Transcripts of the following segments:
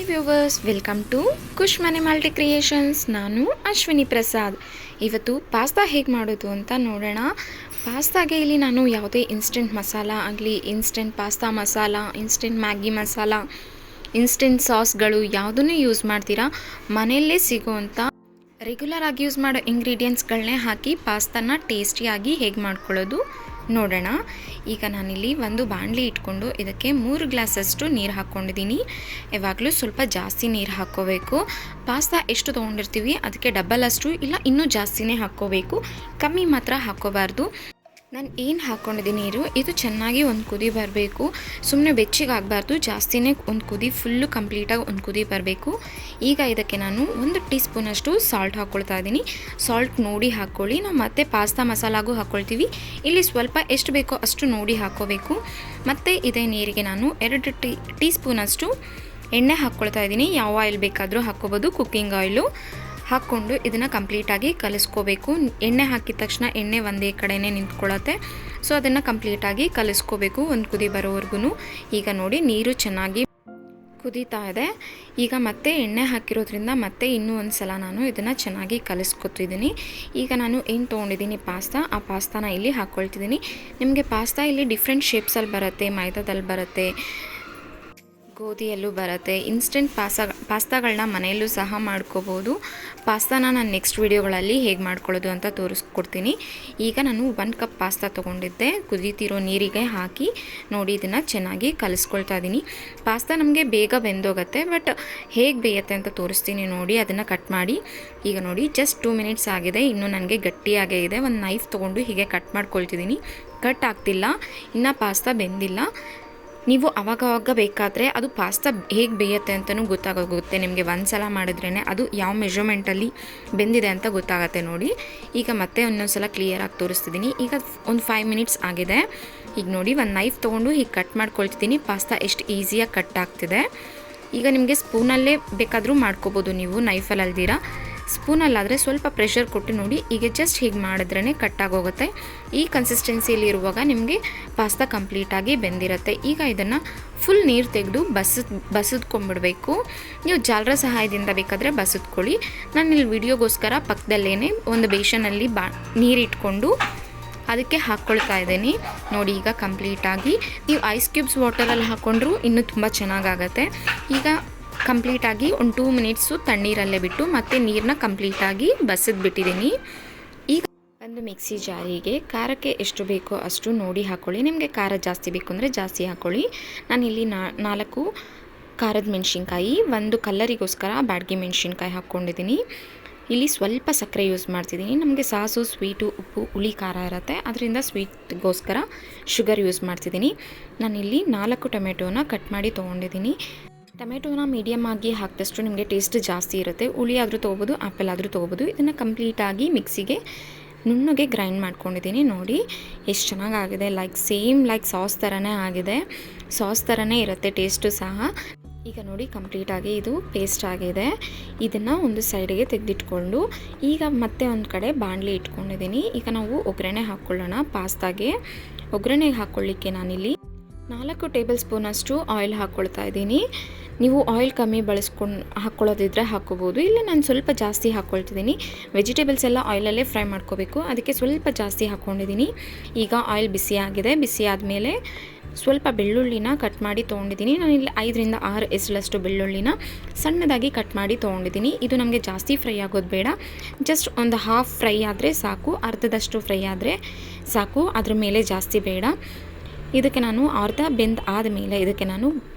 Hi viewers, welcome to ಖುಷ್ ಮನೆ multi creations. ನಾನು ಅಶ್ವಿನಿ ಪ್ರಸಾದ್. ಇವತ್ತು ಪಾಸ್ತಾ ಹೇಗೆ ಮಾಡೋದು ಅಂತ ನೋಡೋಣ. ಪಾಸ್ತಾಗೆ ಇಲ್ಲಿ ನಾನು ಯಾವುದೇ ಇನ್ಸ್ಟೆಂಟ್ ಮಸಾಲ ಆಗಲಿ, instant pasta masala, instant Maggi masala, instant ಸಾಸ್ಗಳು ಯಾವುದನ್ನು ಯೂಸ್ ಮಾಡ್ತೀರಾ, ಮನೆಯಲ್ಲೇ ಸಿಗೋವಂಥ ರೆಗ್ಯುಲರ್ ಆಗಿ ಯೂಸ್ ಮಾಡೋ ಇಂಗ್ರೀಡಿಯೆಂಟ್ಸ್ಗಳನ್ನೇ ಹಾಕಿ ಪಾಸ್ತಾನ ಟೇಸ್ಟಿಯಾಗಿ ಹೇಗೆ ಮಾಡ್ಕೊಳ್ಳೋದು ನೋಡೋಣ. ಈಗ ನಾನಿಲ್ಲಿ ಒಂದು ಬಾಣಲಿ ಇಟ್ಕೊಂಡು ಇದಕ್ಕೆ 3 ಗ್ಲಾಸಷ್ಟು ನೀರು ಹಾಕ್ಕೊಂಡಿದ್ದೀನಿ. ಯಾವಾಗಲೂ ಸ್ವಲ್ಪ ಜಾಸ್ತಿ ನೀರು ಹಾಕ್ಕೋಬೇಕು. ಪಾಸ್ತಾ ಎಷ್ಟು ತೊಗೊಂಡಿರ್ತೀವಿ ಅದಕ್ಕೆ ಡಬಲ್ ಅಷ್ಟು ಇಲ್ಲ ಇನ್ನೂ ಜಾಸ್ತಿನೇ ಹಾಕ್ಕೋಬೇಕು, ಕಮ್ಮಿ ಮಾತ್ರ ಹಾಕ್ಕೋಬಾರ್ದು. ನಾನು ಏನು ಹಾಕ್ಕೊಂಡಿದ್ದೀನಿ ನೀರು, ಇದು ಚೆನ್ನಾಗಿ ಒಂದು ಕುದಿ ಬರಬೇಕು. ಸುಮ್ಮನೆ ಬೆಚ್ಚಿಗೆ ಆಗಬಾರ್ದು, ಜಾಸ್ತಿನೇ ಒಂದು ಕುದಿ ಫುಲ್ಲು ಕಂಪ್ಲೀಟಾಗಿ ಒಂದು ಕುದಿ ಬರಬೇಕು. ಈಗ ಇದಕ್ಕೆ ನಾನು 1 ಟೀ ಸ್ಪೂನಷ್ಟು ಸಾಲ್ಟ್ ಹಾಕ್ಕೊಳ್ತಾ ಇದ್ದೀನಿ. ಸಾಲ್ಟ್ ನೋಡಿ ಹಾಕ್ಕೊಳ್ಳಿ. ನಾವು ಮತ್ತೆ ಪಾಸ್ತಾ ಮಸಾಲಾಗೂ ಹಾಕ್ಕೊಳ್ತೀವಿ. ಇಲ್ಲಿ ಸ್ವಲ್ಪ ಎಷ್ಟು ಬೇಕೋ ಅಷ್ಟು ನೋಡಿ ಹಾಕ್ಕೋಬೇಕು. ಮತ್ತು ಇದೇ ನೀರಿಗೆ ನಾನು 2 ಟೀ ಸ್ಪೂನಷ್ಟು ಎಣ್ಣೆ ಹಾಕ್ಕೊಳ್ತಾ ಇದ್ದೀನಿ. ಯಾವ ಆಯಿಲ್ ಬೇಕಾದರೂ ಹಾಕ್ಕೋಬೋದು, ಕುಕ್ಕಿಂಗ್ ಆಯಿಲು ಹಾಕ್ಕೊಂಡು ಇದನ್ನು ಕಂಪ್ಲೀಟಾಗಿ ಕಲಿಸ್ಕೋಬೇಕು. ಎಣ್ಣೆ ಹಾಕಿದ ತಕ್ಷಣ ಎಣ್ಣೆ ಒಂದೇ ಕಡೆಯೇ ನಿಂತ್ಕೊಳ್ಳುತ್ತೆ. ಸೊ ಅದನ್ನು ಕಂಪ್ಲೀಟಾಗಿ ಕಲಿಸ್ಕೋಬೇಕು ಒಂದು ಕುದಿ ಬರೋವರೆಗೂ. ಈಗ ನೋಡಿ ನೀರು ಚೆನ್ನಾಗಿ ಕುದೀತಾ ಇದೆ. ಈಗ ಮತ್ತೆ ಎಣ್ಣೆ ಹಾಕಿರೋದ್ರಿಂದ ಮತ್ತೆ ಇನ್ನೂ ಒಂದು ಸಲ ನಾನು ಇದನ್ನು ಚೆನ್ನಾಗಿ ಕಲಿಸ್ಕೊತಿದ್ದೀನಿ. ಈಗ ನಾನು ಏನು ತೊಗೊಂಡಿದ್ದೀನಿ ಪಾಸ್ತಾ, ಆ ಪಾಸ್ತಾನ ಇಲ್ಲಿ ಹಾಕ್ಕೊಳ್ತಿದ್ದೀನಿ. ನಿಮಗೆ ಪಾಸ್ತಾ ಇಲ್ಲಿ ಡಿಫ್ರೆಂಟ್ ಶೇಪ್ಸಲ್ಲಿ ಬರುತ್ತೆ, ಮೈದಾದಲ್ಲಿ ಬರುತ್ತೆ, ಗೋಧಿಯಲ್ಲೂ ಬರುತ್ತೆ. ಇನ್ಸ್ಟೆಂಟ್ ಪಾಸ್ತಾಗಳನ್ನ ಮನೆಯಲ್ಲೂ ಸಹ ಮಾಡ್ಕೋಬೋದು. ಪಾಸ್ತಾನ ನಾನು ನೆಕ್ಸ್ಟ್ ವೀಡಿಯೋಗಳಲ್ಲಿ ಹೇಗೆ ಮಾಡ್ಕೊಳ್ಳೋದು ಅಂತ ತೋರಿಸ್ಕೊಡ್ತೀನಿ. ಈಗ ನಾನು 1 ಕಪ್ ಪಾಸ್ತಾ ತೊಗೊಂಡಿದ್ದೆ. ಕುದೀತಿರೋ ನೀರಿಗೆ ಹಾಕಿ ನೋಡಿ ಇದನ್ನು ಚೆನ್ನಾಗಿ ಕಲಿಸ್ಕೊಳ್ತಾ ಇದ್ದೀನಿ. ಪಾಸ್ತಾ ನಮಗೆ ಬೇಗ ಬೆಂದೋಗುತ್ತೆ, ಬಟ್ ಹೇಗೆ ಬೇಯುತ್ತೆ ಅಂತ ತೋರಿಸ್ತೀನಿ ನೋಡಿ. ಅದನ್ನು ಕಟ್ ಮಾಡಿ ಈಗ ನೋಡಿ ಜಸ್ಟ್ 2 ಮಿನಿಟ್ಸ್ ಆಗಿದೆ. ಇನ್ನೂ ನನಗೆ ಗಟ್ಟಿಯಾಗೇ ಇದೆ. ಒಂದು ನೈಫ್ ತೊಗೊಂಡು ಹೀಗೆ ಕಟ್ ಮಾಡ್ಕೊಳ್ತಿದ್ದೀನಿ. ಕಟ್ ಆಗ್ತಿಲ್ಲ, ಇನ್ನು ಪಾಸ್ತಾ ಬೆಂದಿಲ್ಲ. ನೀವು ಅವಾಗವಾಗ ಬೇಕಾದರೆ ಅದು ಪಾಸ್ತಾ ಹೇಗೆ ಬೇಯುತ್ತೆ ಅಂತಲೂ ಗೊತ್ತಾಗುತ್ತೆ ನಿಮಗೆ. ಒಂದು ಸಲ ಮಾಡಿದ್ರೇ ಅದು ಯಾವ ಮೆಷರ್ಮೆಂಟಲ್ಲಿ ಬೆಂದಿದೆ ಅಂತ ಗೊತ್ತಾಗುತ್ತೆ ನೋಡಿ. ಈಗ ಮತ್ತೆ ಇನ್ನೊಂದು ಸಲ ಕ್ಲಿಯರಾಗಿ ತೋರಿಸ್ತಿದ್ದೀನಿ. ಈಗ ಒಂದು 5 ಮಿನಿಟ್ಸ್ ಆಗಿದೆ. ಈಗ ನೋಡಿ ಒಂದು ನೈಫ್ ತೊಗೊಂಡು ಹೀಗೆ ಕಟ್ ಮಾಡ್ಕೊಳ್ತಿದ್ದೀನಿ. ಪಾಸ್ತಾ ಎಷ್ಟು ಈಸಿಯಾಗಿ ಕಟ್ ಆಗ್ತಿದೆ. ಈಗ ನಿಮಗೆ ಸ್ಪೂನಲ್ಲೇ ಬೇಕಾದರೂ ಮಾಡ್ಕೋಬೋದು ನೀವು, ನೈಫಲ್ಲಿ ಅಲ್ದಿರ. ಸ್ಪೂನಲ್ಲಾದರೆ ಸ್ವಲ್ಪ ಪ್ರೆಷರ್ ಕೊಟ್ಟು ನೋಡಿ. ಈಗ ಜಸ್ಟ್ ಹೀಗೆ ಮಾಡಿದ್ರೇ ಕಟ್ಟಾಗೋಗುತ್ತೆ. ಈ ಕನ್ಸಿಸ್ಟೆನ್ಸಿಯಲ್ಲಿ ಇರುವಾಗ ನಿಮಗೆ ಪಾಸ್ತಾ ಕಂಪ್ಲೀಟಾಗಿ ಬೆಂದಿರುತ್ತೆ. ಈಗ ಇದನ್ನು ಫುಲ್ ನೀರು ತೆಗೆದು ಬಸಿದ್ಕೊಂಡ್ಬಿಡಬೇಕು. ನೀವು ಜಾಲರ ಸಹಾಯದಿಂದ ಬೇಕಾದರೆ ಬಸಿದ್ಕೊಳ್ಳಿ. ನಾನು ಇಲ್ಲಿ ವಿಡಿಯೋಗೋಸ್ಕರ ಪಕ್ಕದಲ್ಲೇ ಒಂದು ಬೇಷನಲ್ಲಿ ನೀರಿಟ್ಕೊಂಡು ಅದಕ್ಕೆ ಹಾಕ್ಕೊಳ್ತಾ ಇದ್ದೀನಿ ನೋಡಿ. ಈಗ ಕಂಪ್ಲೀಟಾಗಿ ನೀವು ಐಸ್ ಕ್ಯೂಬ್ಸ್ ವಾಟರಲ್ಲಿ ಹಾಕ್ಕೊಂಡ್ರೂ ಇನ್ನೂ ತುಂಬ ಚೆನ್ನಾಗಾಗತ್ತೆ. ಈಗ ಕಂಪ್ಲೀಟಾಗಿ ಒಂದು 2 ಮಿನಿಟ್ಸು ತಣ್ಣೀರಲ್ಲೇ ಬಿಟ್ಟು ಮತ್ತೆ ನೀರನ್ನ ಕಂಪ್ಲೀಟಾಗಿ ಬಸಿದ್ಬಿಟ್ಟಿದ್ದೀನಿ. ಈಗ ಒಂದು ಮಿಕ್ಸಿ ಜಾರಿಗೆ ಖಾರಕ್ಕೆ ಎಷ್ಟು ಬೇಕೋ ಅಷ್ಟು ನೋಡಿ ಹಾಕ್ಕೊಳ್ಳಿ. ನಿಮಗೆ ಖಾರ ಜಾಸ್ತಿ ಬೇಕು ಅಂದರೆ ಜಾಸ್ತಿ ಹಾಕ್ಕೊಳ್ಳಿ. ನಾನಿಲ್ಲಿ 4 ಖಾರದ ಮೆಣಸಿನ್ಕಾಯಿ, 1 ಕಲ್ಲರಿಗೋಸ್ಕರ ಬ್ಯಾಡಗಿ ಮೆಣಸಿನ್ಕಾಯಿ ಹಾಕ್ಕೊಂಡಿದ್ದೀನಿ. ಇಲ್ಲಿ ಸ್ವಲ್ಪ ಸಕ್ಕರೆ ಯೂಸ್ ಮಾಡ್ತಿದ್ದೀನಿ. ನಮಗೆ ಸಾಸು, ಸ್ವೀಟು, ಉಪ್ಪು, ಹುಳಿ, ಖಾರ ಇರುತ್ತೆ, ಅದರಿಂದ ಸ್ವೀಟ್ಗೋಸ್ಕರ ಶುಗರ್ ಯೂಸ್ ಮಾಡ್ತಿದ್ದೀನಿ. ನಾನಿಲ್ಲಿ 4 ಟೊಮೆಟೋನ ಕಟ್ ಮಾಡಿ ತೊಗೊಂಡಿದ್ದೀನಿ. ಟೊಮೆಟೋನ ಮೀಡಿಯಮ್ ಆಗಿ ಹಾಕಿದಷ್ಟು ನಿಮಗೆ ಟೇಸ್ಟ್ ಜಾಸ್ತಿ ಇರುತ್ತೆ. ಹುಳಿ ಆದರೂ ತೊಗೋಬೋದು, ಆ್ಯಪಲ್ ಆದರೂ ತೊಗೋಬೋದು. ಇದನ್ನು ಕಂಪ್ಲೀಟಾಗಿ ಮಿಕ್ಸಿಗೆ ನುಣ್ಣಗೆ ಗ್ರೈಂಡ್ ಮಾಡ್ಕೊಂಡಿದ್ದೀನಿ ನೋಡಿ. ಎಷ್ಟು ಚೆನ್ನಾಗಾಗಿದೆ. ಸೇಮ್ ಸಾಸ್ ಥರನೇ ಆಗಿದೆ. ಸಾಸ್ ಥರನೇ ಇರುತ್ತೆ ಟೇಸ್ಟು ಸಹ. ಈಗ ನೋಡಿ ಕಂಪ್ಲೀಟಾಗಿ ಇದು ಪೇಸ್ಟ್ ಆಗಿದೆ. ಇದನ್ನು ಒಂದು ಸೈಡಿಗೆ ತೆಗೆದಿಟ್ಕೊಂಡು ಈಗ ಮತ್ತೆ ಒಂದು ಕಡೆ ಬಾಣಲಿ ಇಟ್ಕೊಂಡಿದ್ದೀನಿ. ಈಗ ನಾವು ಒಗ್ಗರಣೆ ಹಾಕ್ಕೊಳ್ಳೋಣ. ಪಾಸ್ತಾಗೆ ಒಗ್ಗರಣೆಗೆ ಹಾಕ್ಕೊಳ್ಳಿಕ್ಕೆ ನಾನಿಲ್ಲಿ 4 ಟೇಬಲ್ ಸ್ಪೂನಷ್ಟು ಆಯಿಲ್ ಹಾಕ್ಕೊಳ್ತಾ ಇದ್ದೀನಿ. ನೀವು ಆಯಿಲ್ ಕಮ್ಮಿ ಹಾಕ್ಕೊಳ್ಳೋದಿದ್ರೆ ಹಾಕ್ಕೋಬೋದು. ಇಲ್ಲ ನಾನು ಸ್ವಲ್ಪ ಜಾಸ್ತಿ ಹಾಕ್ಕೊಳ್ತಿದ್ದೀನಿ. ವೆಜಿಟೇಬಲ್ಸ್ ಎಲ್ಲ ಆಯಿಲಲ್ಲೇ ಫ್ರೈ ಮಾಡ್ಕೋಬೇಕು, ಅದಕ್ಕೆ ಸ್ವಲ್ಪ ಜಾಸ್ತಿ ಹಾಕ್ಕೊಂಡಿದ್ದೀನಿ. ಈಗ ಆಯಿಲ್ ಬಿಸಿ ಆಗಿದೆ. ಬಿಸಿ ಆದಮೇಲೆ ಸ್ವಲ್ಪ ಬೆಳ್ಳುಳ್ಳಿನ ಕಟ್ ಮಾಡಿ ತೊಗೊಂಡಿದ್ದೀನಿ. ನಾನಿಲ್ಲಿ 5ರಿಂದ 6 ಎಸಳಷ್ಟು ಬೆಳ್ಳುಳ್ಳಿನ ಸಣ್ಣದಾಗಿ ಕಟ್ ಮಾಡಿ ತೊಗೊಂಡಿದ್ದೀನಿ. ಇದು ನಮಗೆ ಜಾಸ್ತಿ ಫ್ರೈ ಆಗೋದು ಬೇಡ, ಜಸ್ಟ್ ಒಂದು ಹಾಫ್ ಫ್ರೈ ಆದರೆ ಸಾಕು, ಅರ್ಧದಷ್ಟು ಫ್ರೈ ಆದರೆ ಸಾಕು, ಅದ್ರ ಮೇಲೆ ಜಾಸ್ತಿ ಬೇಡ. ಇದಕ್ಕೆ ನಾನು ಅರ್ಧ ಬೆಂದ ಆದಮೇಲೆ ಇದಕ್ಕೆ ನಾನು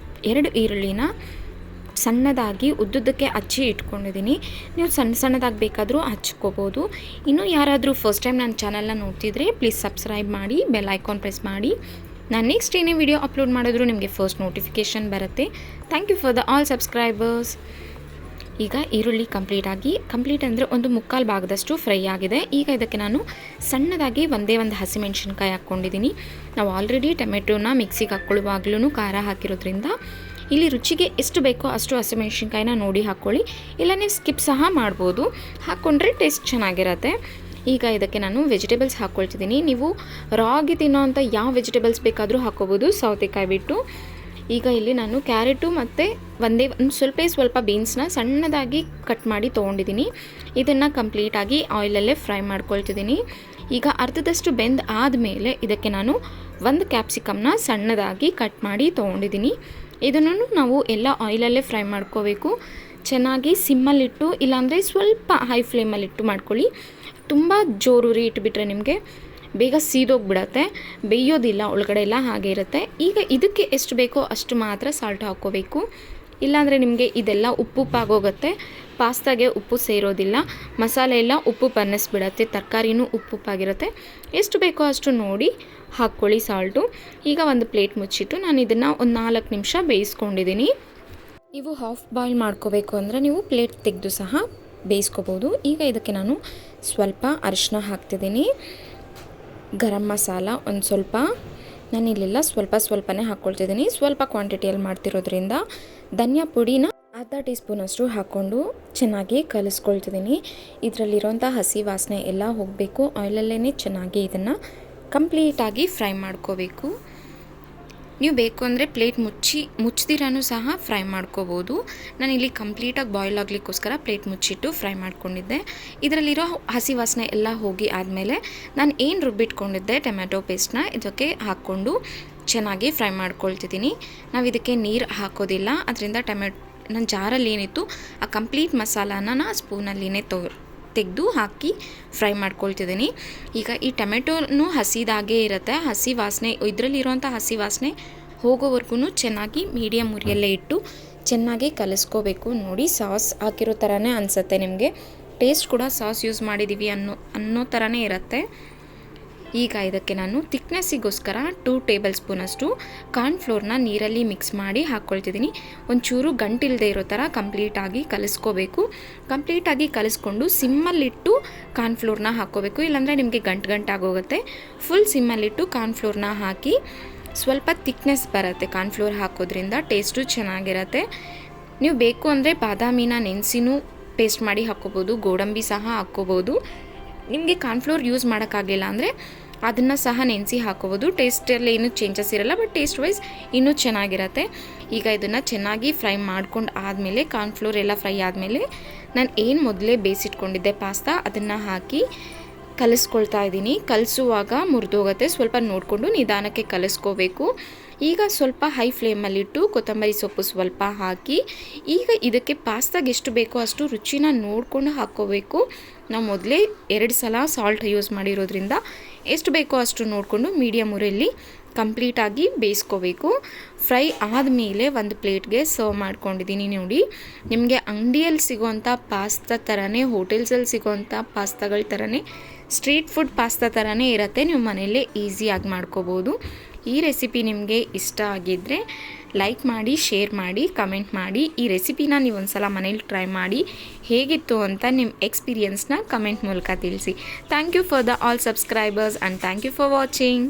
2 ಈರುಳ್ಳಿನ ಸಣ್ಣದಾಗಿ ಉದ್ದುದ್ದಕ್ಕೆ ಹಚ್ಚಿ ಇಟ್ಕೊಂಡಿದ್ದೀನಿ. ನೀವು ಸಣ್ಣದಾಗಿ ಬೇಕಾದರೂ ಹಚ್ಕೋಬೋದು. ಇನ್ನೂ ಯಾರಾದರೂ ಫಸ್ಟ್ ಟೈಮ್ ನನ್ನ ಚಾನಲ್ನ ನೋಡ್ತಿದ್ರೆ ಪ್ಲೀಸ್ ಸಬ್ಸ್ಕ್ರೈಬ್ ಮಾಡಿ, ಬೆಲ್ ಐಕಾನ್ ಪ್ರೆಸ್ ಮಾಡಿ. ನಾನು ನೆಕ್ಸ್ಟ್ ಏನೇ ವಿಡಿಯೋ ಅಪ್ಲೋಡ್ ಮಾಡಿದ್ರು ನಿಮಗೆ ಫಸ್ಟ್ ನೋಟಿಫಿಕೇಷನ್ ಬರುತ್ತೆ. Thank you for the all subscribers. ಈಗ ಈರುಳ್ಳಿ ಕಂಪ್ಲೀಟ್ ಅಂದರೆ ಒಂದು 3/4 ಭಾಗದಷ್ಟು ಫ್ರೈ ಆಗಿದೆ. ಈಗ ಇದಕ್ಕೆ ನಾನು ಸಣ್ಣದಾಗಿ ಒಂದೇ ಒಂದು ಹಸಿಮೆಣ್ಸಿನ್ಕಾಯಿ ಹಾಕ್ಕೊಂಡಿದ್ದೀನಿ. ನಾವು ಆಲ್ರೆಡಿ ಟೊಮೆಟೋನ ಮಿಕ್ಸಿಗೆ ಹಾಕ್ಕೊಳ್ಳುವಾಗ್ಲೂ ಖಾರ ಹಾಕಿರೋದ್ರಿಂದ ಇಲ್ಲಿ ರುಚಿಗೆ ಎಷ್ಟು ಬೇಕೋ ಅಷ್ಟು ಹಸಿಮೆಣ್ಸಿನ್ಕಾಯಿನ ನೋಡಿ ಹಾಕ್ಕೊಳ್ಳಿ. ಇಲ್ಲ ನೀವು ಸ್ಕಿಪ್ ಸಹ ಮಾಡ್ಬೋದು, ಹಾಕ್ಕೊಂಡ್ರೆ ಟೇಸ್ಟ್ ಚೆನ್ನಾಗಿರುತ್ತೆ. ಈಗ ಇದಕ್ಕೆ ನಾನು ವೆಜಿಟೇಬಲ್ಸ್ ಹಾಕ್ಕೊಳ್ತಿದ್ದೀನಿ. ನೀವು ರಾಗಿ ತಿನ್ನೋ ಅಂಥ ಯಾವ ವೆಜಿಟೇಬಲ್ಸ್ ಬೇಕಾದರೂ ಹಾಕ್ಕೋಬೋದು, ಸೌತೆಕಾಯಿ ಬಿಟ್ಟು. ಈಗ ಇಲ್ಲಿ ನಾನು ಕ್ಯಾರೆಟು ಮತ್ತು ಒಂದು ಸ್ವಲ್ಪ ಬೀನ್ಸ್ನ ಸಣ್ಣದಾಗಿ ಕಟ್ ಮಾಡಿ ತೊಗೊಂಡಿದ್ದೀನಿ. ಇದನ್ನು ಕಂಪ್ಲೀಟಾಗಿ ಆಯಿಲಲ್ಲೇ ಫ್ರೈ ಮಾಡ್ಕೊಳ್ತಿದ್ದೀನಿ. ಈಗ ಅರ್ಧದಷ್ಟು ಬೆಂದು ಆದಮೇಲೆ ಇದಕ್ಕೆ ನಾನು ಒಂದು ಕ್ಯಾಪ್ಸಿಕಮ್ನ ಸಣ್ಣದಾಗಿ ಕಟ್ ಮಾಡಿ ತೊಗೊಂಡಿದ್ದೀನಿ. ಇದನ್ನು ನಾವು ಎಲ್ಲ ಆಯಿಲಲ್ಲೇ ಫ್ರೈ ಮಾಡ್ಕೋಬೇಕು. ಚೆನ್ನಾಗಿ ಸಿಮ್ಮಲ್ಲಿಟ್ಟು, ಇಲ್ಲಾಂದರೆ ಸ್ವಲ್ಪ ಹೈ ಫ್ಲೇಮಲ್ಲಿಟ್ಟು ಮಾಡ್ಕೊಳ್ಳಿ. ತುಂಬ ಜೋರುರಿ ಇಟ್ಬಿಟ್ರೆ ನಿಮಗೆ ಬೇಗ ಸೀದೋಗಿಬಿಡತ್ತೆ, ಬೇಯೋದಿಲ್ಲ, ಒಳಗಡೆ ಎಲ್ಲ ಹಾಗೆ ಇರುತ್ತೆ. ಈಗ ಇದಕ್ಕೆ ಎಷ್ಟು ಬೇಕೋ ಅಷ್ಟು ಮಾತ್ರ ಸಾಲ್ಟ್ ಹಾಕ್ಕೋಬೇಕು, ಇಲ್ಲಾಂದರೆ ನಿಮಗೆ ಇದೆಲ್ಲ ಉಪ್ಪುಪ್ಪಾಗೋಗುತ್ತೆ. ಪಾಸ್ತಾಗೆ ಉಪ್ಪು ಸೇರೋದಿಲ್ಲ, ಮಸಾಲೆ ಎಲ್ಲ ಉಪ್ಪು ಅನ್ನಿಸ್ಬಿಡತ್ತೆ, ತರಕಾರಿನೂ ಉಪ್ಪುಪ್ಪಾಗಿರುತ್ತೆ. ಎಷ್ಟು ಬೇಕೋ ಅಷ್ಟು ನೋಡಿ ಹಾಕ್ಕೊಳ್ಳಿ ಸಾಲ್ಟು. ಈಗ ಒಂದು ಪ್ಲೇಟ್ ಮುಚ್ಚಿಟ್ಟು ನಾನು ಇದನ್ನು ಒಂದು 4 ನಿಮಿಷ ಬೇಯಿಸ್ಕೊಂಡಿದ್ದೀನಿ. ನೀವು ಹಾಫ್ ಬಾಯ್ಲ್ ಮಾಡ್ಕೋಬೇಕು ಅಂದರೆ ನೀವು ಪ್ಲೇಟ್ ತೆಗೆದು ಸಹ ಬೇಯಿಸ್ಕೋಬೋದು. ಈಗ ಇದಕ್ಕೆ ನಾನು ಸ್ವಲ್ಪ ಅರಿಶಿನ ಹಾಕ್ತಿದ್ದೀನಿ, ಗರಂ ಮಸಾಲ ಒಂದು ಸ್ವಲ್ಪ, ನಾನಿಲ್ಲೆಲ್ಲ ಸ್ವಲ್ಪನೇ ಹಾಕ್ಕೊಳ್ತಿದ್ದೀನಿ. ಸ್ವಲ್ಪ ಕ್ವಾಂಟಿಟಿಯಲ್ಲಿ ಮಾಡ್ತಿರೋದ್ರಿಂದ ಧನಿಯಾ ಪುಡಿನ ಅರ್ಧ ಟೀ ಸ್ಪೂನಷ್ಟು ಹಾಕ್ಕೊಂಡು ಚೆನ್ನಾಗಿ ಕಲಿಸ್ಕೊಳ್ತಿದ್ದೀನಿ. ಇದರಲ್ಲಿರೋಂಥ ಹಸಿ ವಾಸನೆ ಎಲ್ಲ ಹೋಗಬೇಕು. ಆಯಿಲಲ್ಲೇ ಚೆನ್ನಾಗಿ ಇದನ್ನು ಕಂಪ್ಲೀಟಾಗಿ ಫ್ರೈ ಮಾಡ್ಕೋಬೇಕು. ನೀವು ಬೇಕು ಅಂದರೆ ಪ್ಲೇಟ್ ಮುಚ್ಚಿದಿರಾನು ಸಹ ಫ್ರೈ ಮಾಡ್ಕೋಬೋದು. ನಾನಿಲ್ಲಿ ಕಂಪ್ಲೀಟಾಗಿ ಬಾಯ್ಲ್ ಆಗಲಿಕ್ಕೋಸ್ಕರ ಪ್ಲೇಟ್ ಮುಚ್ಚಿಟ್ಟು ಫ್ರೈ ಮಾಡ್ಕೊಂಡಿದ್ದೆ. ಇದರಲ್ಲಿರೋ ಹಸಿ ವಾಸನೆ ಎಲ್ಲ ಹೋಗಿ ಆದಮೇಲೆ ನಾನು ಏನು ರುಬ್ಬಿಟ್ಕೊಂಡಿದ್ದೆ ಟೊಮ್ಯಾಟೊ ಪೇಸ್ಟ್ನ ಇದಕ್ಕೆ ಹಾಕ್ಕೊಂಡು ಚೆನ್ನಾಗಿ ಫ್ರೈ ಮಾಡ್ಕೊಳ್ತಿದ್ದೀನಿ. ನಾವು ಇದಕ್ಕೆ ನೀರು ಹಾಕೋದಿಲ್ಲ, ಅದರಿಂದ ನನ್ನ ಜಾರಲ್ಲಿ ಏನಿತ್ತು ಆ ಕಂಪ್ಲೀಟ್ ಮಸಾಲಾನ ಸ್ಪೂನಲ್ಲಿನೇ ತೆಗೆದು ಹಾಕಿ ಫ್ರೈ ಮಾಡ್ಕೊಳ್ತಿದ್ದೀನಿ. ಈಗ ಈ ಟೊಮೆಟೊನೂ ಹಸಿದಾಗೇ ಇರುತ್ತೆ, ಹಸಿ ವಾಸನೆ ಇದರಲ್ಲಿರೋಂಥ ಹಸಿ ವಾಸನೆ ಹೋಗೋವರೆಗೂ ಚೆನ್ನಾಗಿ ಮೀಡಿಯಮ್ ಉರಿಯಲ್ಲೇ ಇಟ್ಟು ಚೆನ್ನಾಗಿ ಕಲಿಸ್ಕೋಬೇಕು. ನೋಡಿ ಸಾಸ್ ಹಾಕಿರೋ ಥರನೇ ಅನಿಸುತ್ತೆ ನಿಮಗೆ, ಟೇಸ್ಟ್ ಕೂಡ ಸಾಸ್ ಯೂಸ್ ಮಾಡಿದ್ದೀವಿ ಅನ್ನೋ ಥರನೇ ಇರುತ್ತೆ. ಈಗ ಇದಕ್ಕೆ ನಾನು ತಿಕ್ನೆಸ್ಸಿಗೋಸ್ಕರ 2 ಟೇಬಲ್ ಸ್ಪೂನಷ್ಟು ಕಾರ್ನ್ಫ್ಲೋರ್ನ ನೀರಲ್ಲಿ ಮಿಕ್ಸ್ ಮಾಡಿ ಹಾಕ್ಕೊಳ್ತಿದ್ದೀನಿ. ಒಂಚೂರು ಗಂಟಿಲ್ಲದೆ ಇರೋ ಥರ ಕಂಪ್ಲೀಟಾಗಿ ಕಲಿಸ್ಕೋಬೇಕು. ಕಂಪ್ಲೀಟಾಗಿ ಕಲಿಸ್ಕೊಂಡು ಸಿಮ್ಮಲ್ಲಿಟ್ಟು ಕಾರ್ನ್ಫ್ಲೋರ್ನ ಹಾಕ್ಕೋಬೇಕು, ಇಲ್ಲಾಂದರೆ ನಿಮಗೆ ಗಂಟಾಗೋಗುತ್ತೆ. ಫುಲ್ ಸಿಮ್ಮಲ್ಲಿಟ್ಟು ಕಾರ್ನ್ಫ್ಲೋರ್ನ ಹಾಕಿ ಸ್ವಲ್ಪ ತಿಕ್ನೆಸ್ ಬರುತ್ತೆ. ಕಾರ್ನ್ಫ್ಲೋರ್ ಹಾಕೋದ್ರಿಂದ ಟೇಸ್ಟು ಚೆನ್ನಾಗಿರುತ್ತೆ. ನೀವು ಬೇಕು ಅಂದರೆ ಬಾದಾಮಿನ ನೆನೆಸಿನೂ ಪೇಸ್ಟ್ ಮಾಡಿ ಹಾಕ್ಕೋಬೋದು, ಗೋಡಂಬಿ ಸಹ ಹಾಕ್ಕೋಬೋದು. ನಿಮಗೆ ಕಾರ್ನ್ಫ್ಲೋರ್ ಯೂಸ್ ಮಾಡೋಕ್ಕಾಗಲಿಲ್ಲ ಅಂದರೆ ಅದನ್ನು ಸಹ ನೆನೆಸಿ ಹಾಕೋಬೋದು. ಟೇಸ್ಟಲ್ಲಿ ಏನೂ ಚೇಂಜಸ್ ಇರಲ್ಲ, ಬಟ್ ಟೇಸ್ಟ್ ವೈಸ್ ಇನ್ನೂ ಚೆನ್ನಾಗಿರುತ್ತೆ. ಈಗ ಇದನ್ನು ಚೆನ್ನಾಗಿ ಫ್ರೈ ಮಾಡ್ಕೊಂಡು ಆದಮೇಲೆ ಕಾರ್ನ್ಫ್ಲೋರ್ ಎಲ್ಲ ಫ್ರೈ ಆದಮೇಲೆ ನಾನು ಏನು ಮೊದಲೇ ಬೇಯಿಸಿಟ್ಕೊಂಡಿದ್ದೆ ಪಾಸ್ತಾ ಅದನ್ನು ಹಾಕಿ ಕಲಿಸ್ಕೊಳ್ತಾ ಇದ್ದೀನಿ. ಕಲಿಸುವಾಗ ಮುರಿದೋಗುತ್ತೆ, ಸ್ವಲ್ಪ ನೋಡಿಕೊಂಡು ನಿಧಾನಕ್ಕೆ ಕಲಿಸ್ಕೋಬೇಕು. ಈಗ ಸ್ವಲ್ಪ ಹೈ ಫ್ಲೇಮಲ್ಲಿಟ್ಟು ಕೊತ್ತಂಬರಿ ಸೊಪ್ಪು ಸ್ವಲ್ಪ ಹಾಕಿ, ಈಗ ಇದಕ್ಕೆ ಪಾಸ್ತಾಗೆ ಎಷ್ಟು ಬೇಕೋ ಅಷ್ಟು ರುಚಿನ ನೋಡಿಕೊಂಡು ಹಾಕ್ಕೋಬೇಕು. ನಾವು ಮೊದಲೇ 2 ಸಲ ಸಾಲ್ಟ್ ಯೂಸ್ ಮಾಡಿರೋದ್ರಿಂದ ಎಷ್ಟು ಬೇಕೋ ಅಷ್ಟು ನೋಡಿಕೊಂಡು ಮೀಡಿಯಮ್ ಉರಿಯಲ್ಲಿ ಕಂಪ್ಲೀಟಾಗಿ ಬೇಯಿಸ್ಕೋಬೇಕು. ಫ್ರೈ ಆದಮೇಲೆ ಒಂದು ಪ್ಲೇಟ್ಗೆ ಸರ್ವ್ ಮಾಡ್ಕೊಂಡಿದ್ದೀನಿ. ನೋಡಿ, ನಿಮಗೆ ಅಂಗಡಿಯಲ್ಲಿ ಸಿಗೋವಂಥ ಪಾಸ್ತಾ ಥರನೇ, ಹೋಟೆಲ್ಸಲ್ಲಿ ಸಿಗೋವಂಥ ಪಾಸ್ತಾಗಳ ಥರನೇ, ಸ್ಟ್ರೀಟ್ ಫುಡ್ ಪಾಸ್ತಾ ಥರನೇ ಇರುತ್ತೆ. ನೀವು ಮನೆಯಲ್ಲೇ ಈಸಿಯಾಗಿ ಮಾಡ್ಕೋಬೋದು. ಈ ರೆಸಿಪಿ ನಿಮಗೆ ಇಷ್ಟ ಆಗಿದ್ದರೆ ಲೈಕ್ ಮಾಡಿ, ಶೇರ್ ಮಾಡಿ, ಕಮೆಂಟ್ ಮಾಡಿ. ಈ ರೆಸಿಪಿನ ನೀವು ಒಂದು ಸಲ ಮನೇಲಿ ಟ್ರೈ ಮಾಡಿ ಹೇಗಿತ್ತು ಅಂತ ನಿಮ್ಮ ಎಕ್ಸ್ಪೀರಿಯನ್ಸ್ನ ಕಮೆಂಟ್ ಮೂಲಕ ತಿಳಿಸಿ. Thank you for the all subscribers and thank you for watching.